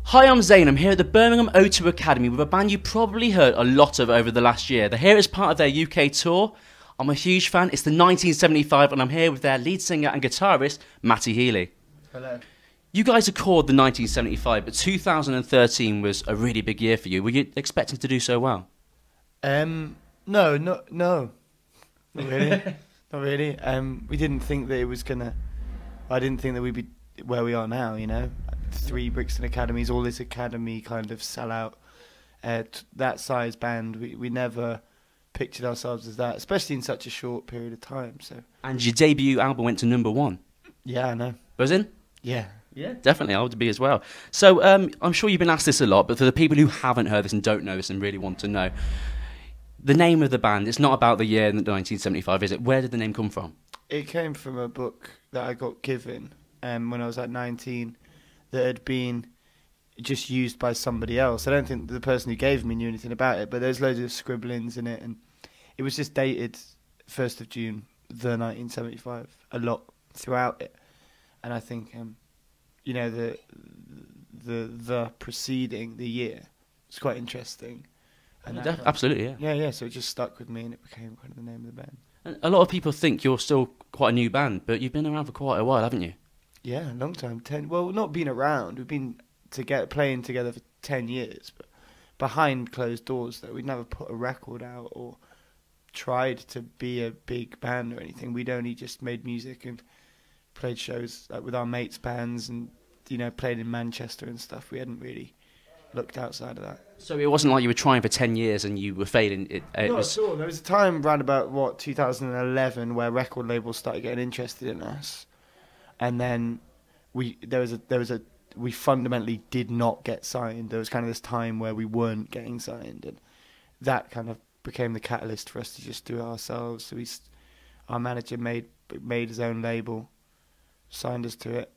Hi, I'm Zayn. I'm here at the Birmingham O2 Academy with a band you probably heard a lot of over the last year. They're here as part of their UK tour. I'm a huge fan. It's the 1975 and I'm here with their lead singer and guitarist, Matt Healy. Hello. You guys recorded the 1975, but 2013 was a really big year for you. Were you expecting to do so well? No, not really, not really. We didn't think that it was gonna. I didn't think that we'd be where we are now. You know, 3 Brixton Academies, all this academy kind of sellout. That size band, we never pictured ourselves as that, especially in such a short period of time. So. And your debut album went to #1. Yeah, I know. Buzzing? Yeah. Yeah, definitely. I would be as well. So I'm sure you've been asked this a lot, but for the people who haven't heard this and don't know this and really want to know, the name of the band, it's not about the year 1975, is it? Where did the name come from? It came from a book that I got given when I was like 19 that had been just used by somebody else. I don't think the person who gave me knew anything about it, but there's loads of scribblings in it, and it was just dated 1st of June, the 1975, a lot throughout it. And I think, you know, the preceding, the year, it's quite interesting. And Absolutely, yeah. Yeah, so it just stuck with me and it became kind of the name of the band. And a lot of people think you're still quite a new band, but you've been around for quite a while, haven't you? Yeah, a long time. Well, not been around. We've been playing together for 10 years, but behind closed doors, though. We'd never put a record out or tried to be a big band or anything. We'd only just made music and played shows like with our mates' bands and, you know, played in Manchester and stuff. We hadn't really looked outside of that. So it wasn't like you were trying for 10 years and you were failing. Not at all. There was a time around about, 2011 where record labels started getting interested in us. And then we fundamentally did not get signed. There was kind of this time where we weren't getting signed. And that kind of became the catalyst for us to just do it ourselves. So our manager made his own label, signed us to it,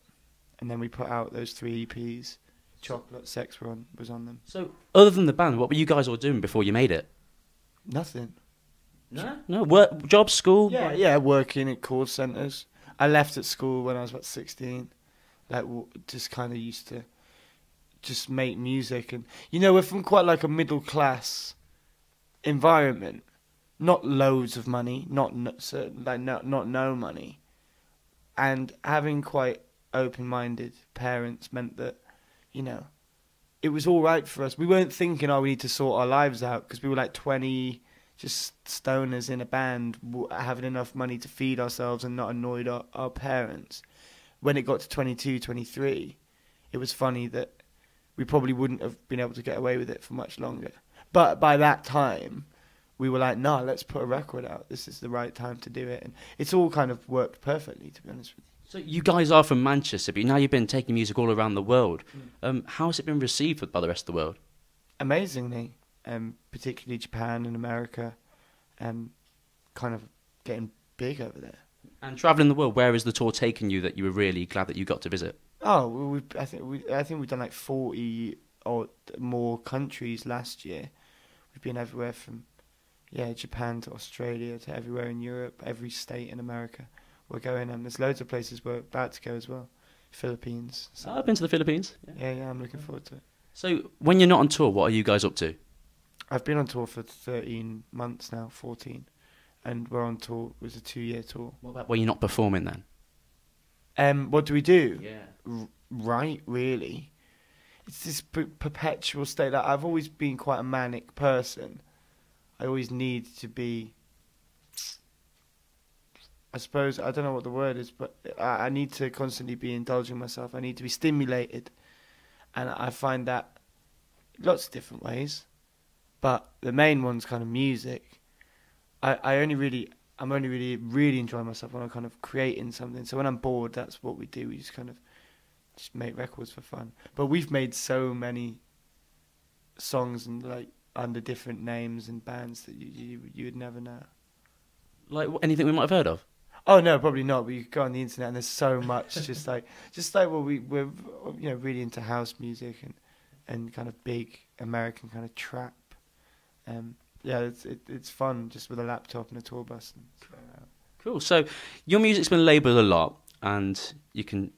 and then we put out those 3 EPs. Chocolate, Sex was on them. So, other than the band, what were you guys all doing before you made it? Nothing. No, work, job, school? Yeah, working at call centres. I left at school when I was about 16. Like, just kind of used to just make music. And, you know, we're from quite like a middle class environment. Not loads of money, not no money. And having quite open-minded parents meant that, you know, it was all right for us. We weren't thinking, we need to sort our lives out, because we were like 20, just stoners in a band, having enough money to feed ourselves and not annoyed our parents. When it got to 22, 23, it was funny that we probably wouldn't have been able to get away with it for much longer. But by that time, we were like, nah, let's put a record out. This is the right time to do it. And it's all kind of worked perfectly, to be honest with you. So you guys are from Manchester, but now you've been taking music all around the world. How has it been received by the rest of the world? Amazingly, particularly Japan and America, kind of getting big over there. And travelling the world, where is the tour taking you that you were really glad that you got to visit? Oh, well, I think we've done like 40 or more countries last year. We've been everywhere from Japan to Australia to everywhere in Europe, every state in America. We're going, and there's loads of places we're about to go as well. Philippines. So. I've been to the Philippines. Yeah, I'm looking forward to it. So, when you're not on tour, what are you guys up to? I've been on tour for 13 months now, 14. And we're on tour. It was a 2-year tour. What about when you're not performing then? What do we do? Yeah. Right, really. It's this perpetual state. Like, I've always been quite a manic person. I always need to be... I suppose, I don't know what the word is, but I need to constantly be indulging myself. I need to be stimulated. And I find that lots of different ways. But the main one's kind of music. I'm only really enjoying myself when I'm kind of creating something. So when I'm bored, that's what we do. We just make records for fun. But we've made so many songs and like under different names and bands that you would never know. Like anything we might have heard of? Oh no, probably not. But you go on the internet and there's so much. just like well, we're really into house music and kind of big American kind of trap. It's fun just with a laptop and a tour bus. Cool. So your music's been labelled a lot, and you can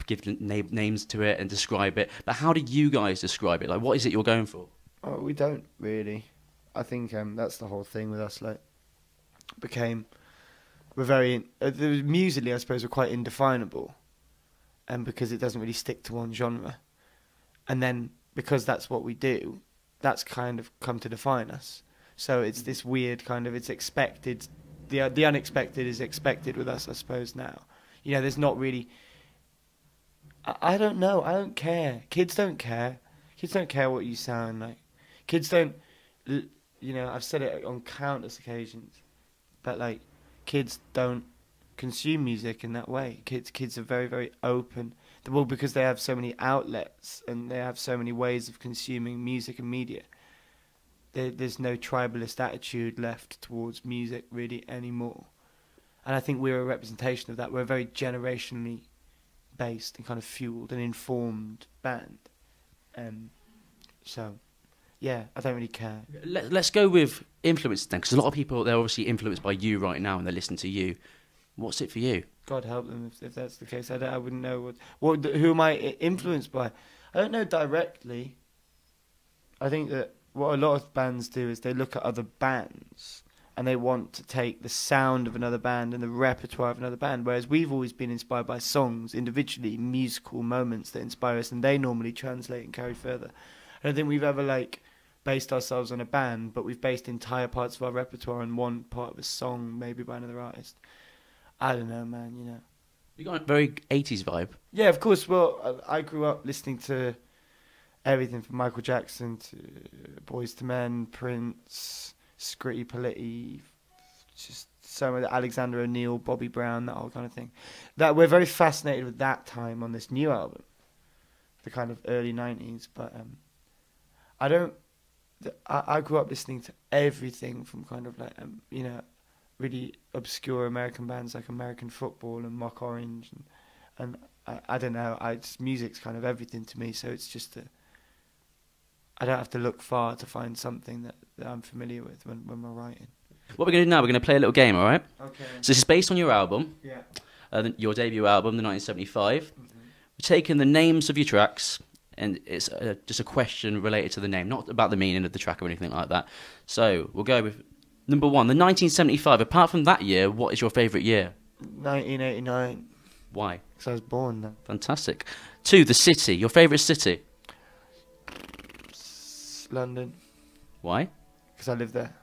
give names to it and describe it. But how do you guys describe it? Like, what is it you're going for? Oh, we don't really. I think that's the whole thing with us. Like, we're very musically, I suppose, we're quite indefinable, and because it doesn't really stick to one genre, and then because that's what we do, that's kind of come to define us. So it's this weird kind of, it's expected. The unexpected is expected with us, I suppose, now. You know, there's not really... I don't know. I don't care. Kids don't care. Kids don't care what you sound like. Kids don't... You know, I've said it on countless occasions, but, like, kids don't consume music in that way. Kids are very, very open. Well, because they have so many outlets and they have so many ways of consuming music and media. There's no tribalist attitude left towards music really anymore. And I think we're a representation of that. We're a very generationally based and kind of fueled and informed band. So, yeah, I don't really care. Let's go with influences then, because a lot of people, they're obviously influenced by you right now and they listen to you. What's it for you? God help them if that's the case. I wouldn't know who am I influenced by. I don't know directly. I think that what a lot of bands do is they look at other bands and they want to take the sound of another band and the repertoire of another band, whereas we've always been inspired by songs individually, musical moments that inspire us, and they normally translate and carry further. I don't think we've ever like based ourselves on a band, but we've based entire parts of our repertoire on one part of a song, maybe by another artist. I don't know, man, you know. You got a very 80s vibe. Yeah, of course. Well, I grew up listening to everything from Michael Jackson to Boyz II Men, Prince, Scritti Politti, just so many, Alexander O'Neill, Bobby Brown, that whole kind of thing. That we're very fascinated with that time on this new album, the kind of early 90s. But I grew up listening to everything from kind of like you know, really obscure American bands like American Football and Mock Orange, and I don't know. Music's kind of everything to me, so it's just I don't have to look far to find something that I'm familiar with when we're writing. What we're going to do now, we're going to play a little game, all right? Okay. So this is based on your album, Yeah. Your debut album, the 1975. Mm-hmm. We're taking the names of your tracks, and it's just a question related to the name, not about the meaning of the track or anything like that. So we'll go with number one, the 1975. Apart from that year, what is your favourite year? 1989. Why? Because I was born then. Fantastic. Two, the city. Your favourite city? London. Why? Because I live there.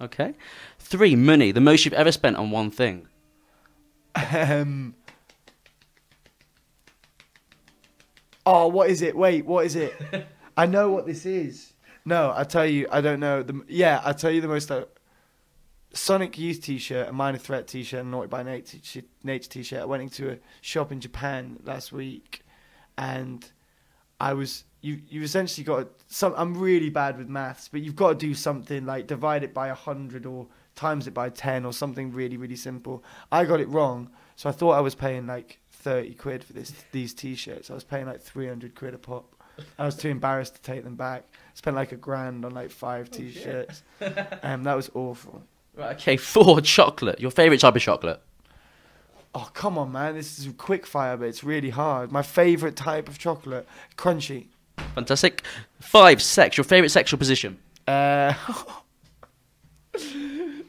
Okay. Three, money. The most you've ever spent on one thing? Oh, what is it? Wait, what is it? I know what this is. No, I tell you, I don't know. I tell you the most. Sonic Youth t-shirt, a Minor Threat t-shirt, and Naughty by Nature t-shirt. I went into a shop in Japan last week, and I was... You've essentially got I'm really bad with maths, but you've got to do something like divide it by 100 or times it by 10 or something really, really simple. I got it wrong, so I thought I was paying like 30 quid for these t-shirts. I was paying like 300 quid a pop. I was too embarrassed to take them back. Spent like $1,000 on like 5 t-shirts. That was awful. Right, okay, four, chocolate. Your favourite type of chocolate? Oh, come on, man. This is quick fire, but it's really hard. My favourite type of chocolate, crunchy. Fantastic. Five, sex. Your favourite sexual position? No,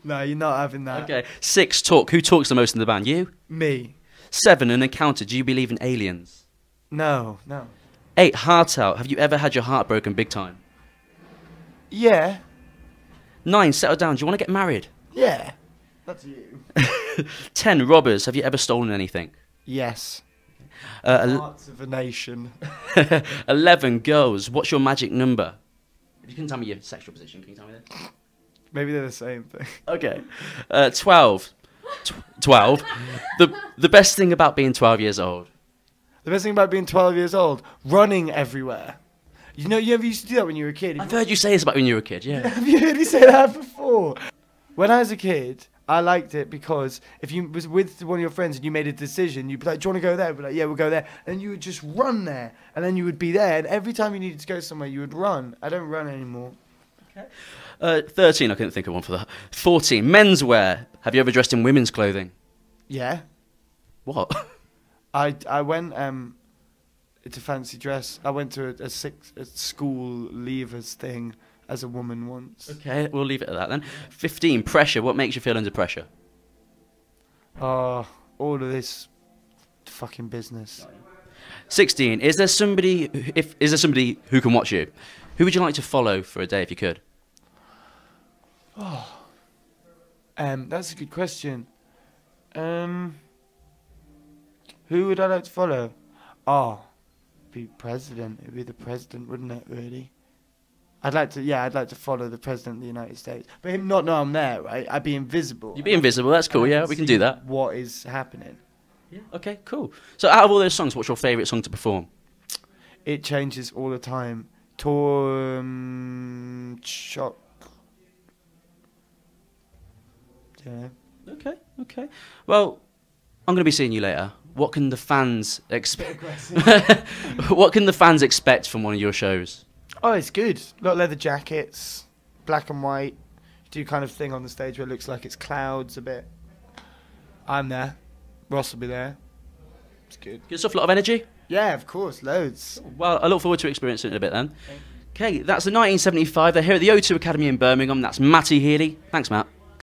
you're not having that. Okay. Six, talk. Who talks the most in the band? You? Me. Seven, an encounter. Do you believe in aliens? No. 8, heart out. Have you ever had your heart broken big time? Yeah. 9, settle down. Do you want to get married? Yeah. That's you. 10, robbers. Have you ever stolen anything? Yes. Hearts of a nation. 11, girls. What's your magic number? If you can tell me your sexual position, can you tell me that? Maybe they're the same thing. Okay. 12. 12. The best thing about being 12 years old? The best thing about being 12 years old? Running everywhere. You know, you ever used to do that when you were a kid? I've heard you say this about when you were a kid, yeah. Have you heard me say that before? When I was a kid, I liked it because if you was with one of your friends and you made a decision, you'd be like, do you want to go there? We'd be like, yeah, we'll go there. And you would just run there. And then you would be there. And every time you needed to go somewhere, you would run. I don't run anymore. Okay. 13, I couldn't think of one for that. 14, menswear. Have you ever dressed in women's clothing? Yeah. What? I went It's a fancy dress. I went to a school leavers thing as a woman once. Okay, we'll leave it at that then. 15, pressure. What makes you feel under pressure? Oh, all of this fucking business. 16, is there somebody who can watch you? Who would you like to follow for a day if you could? That's a good question. Who would I like to follow? Oh, be president. It'd be the president, wouldn't it? Really. I'd like to follow the president of the United States, but him not know I'm there, right? I'd be invisible. You'd be invisible. That's cool. Yeah, we can do that. What is happening? Yeah. Okay. Cool. So, out of all those songs, what's your favourite song to perform? It changes all the time. Shock. Yeah. Okay. Okay. Well, I'm going to be seeing you later. What can the fans expect? What can the fans expect from one of your shows? Oh, it's good. Lot of leather jackets, black and white. Do kind of thing on the stage where it looks like it's clouds a bit. I'm there. Ross will be there. It's good. Good stuff. A lot of energy. Yeah, of course, loads. Well, I look forward to experiencing it a bit then. Okay, that's the 1975. They're here at the O2 Academy in Birmingham. That's Matt Healy. Thanks, Matt.